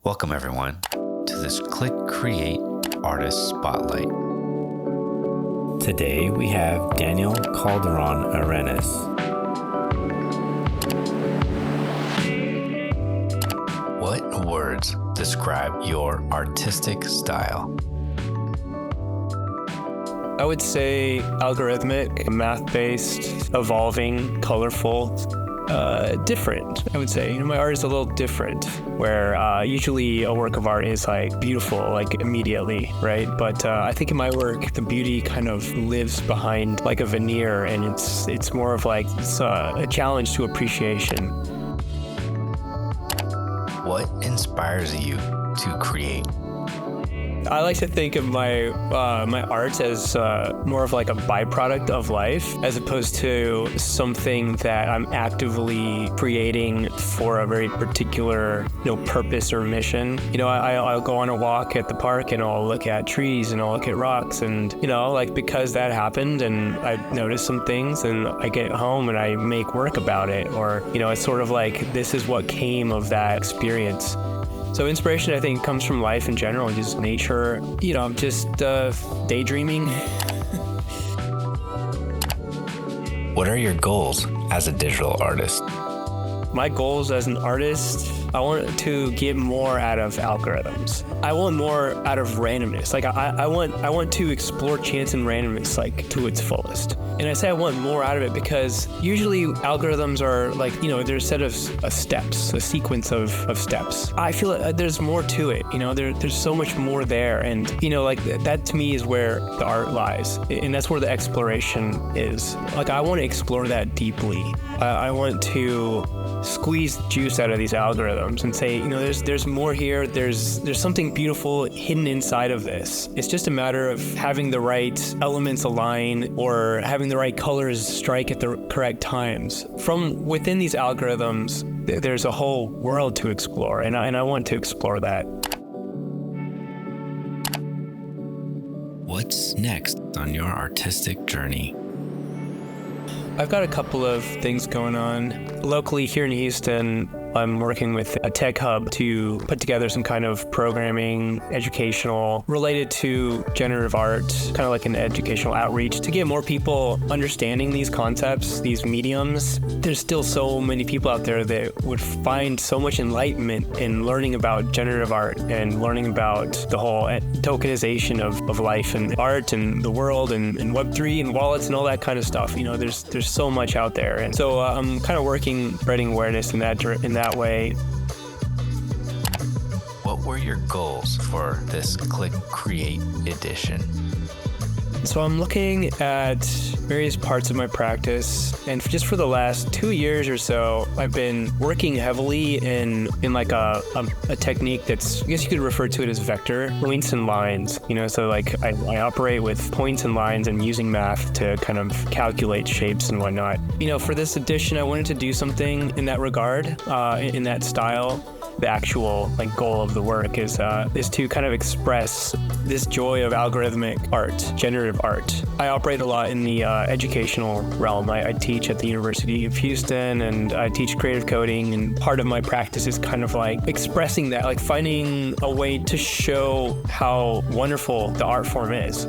Welcome everyone to this ClickCreate Artist Spotlight. Today we have Daniel Calderon Arenas. What words describe your artistic style? I would say algorithmic, math-based, evolving, colorful, different. I would say, my art is a little different, where usually a work of art is like beautiful, like immediately, right? But I think in my work, the beauty kind of lives behind like a veneer, and it's more of like it's a challenge to appreciation. What inspires you to create? I like to think of my my art as more of like a byproduct of life, as opposed to something that I'm actively creating for a very particular, purpose or mission. I'll go on a walk at the park and I'll look at trees and I'll look at rocks, and because that happened and I noticed some things, and I get home and I make work about it, or it's sort of like this is what came of that experience. So inspiration, I think, comes from life in general, just nature, just daydreaming. What are your goals as a digital artist? My goals as an artist, I want to get more out of algorithms. I want more out of randomness. Like I want to explore chance and randomness like to its fullest. And I say I want more out of it because usually algorithms are like, they're a set of steps, a sequence of steps. I feel like there's more to it. There's so much more there. And, that to me is where the art lies. And that's where the exploration is. Like, I want to explore that deeply. I want to squeeze juice out of these algorithms and say, there's more here. There's something beautiful hidden inside of this. It's just a matter of having the right elements align or having the right colors strike at the correct times. From within these algorithms, there's a whole world to explore, and I want to explore that. What's next on your artistic journey? I've got a couple of things going on. Locally here in Houston, I'm working with a tech hub to put together some kind of programming, educational, related to generative art, kind of like an educational outreach to get more people understanding these concepts, these mediums. There's still so many people out there that would find so much enlightenment in learning about generative art and learning about the whole tokenization of life and art and the world and Web3 and wallets and all that kind of stuff. There's so much out there. And so I'm kind of spreading awareness in that way. What were your goals for this ClickCreate edition? So I'm looking at various parts of my practice, and just for the last 2 years or so, I've been working heavily in like a technique that's, I guess you could refer to it as vector, points and lines. So like I operate with points and lines and using math to kind of calculate shapes and whatnot. For this edition, I wanted to do something in that regard, in that style. The actual goal of the work is to kind of express this joy of algorithmic art, generative art. I operate a lot in the educational realm. I teach at the University of Houston, and I teach creative coding, and part of my practice is kind of like expressing that, like finding a way to show how wonderful the art form is.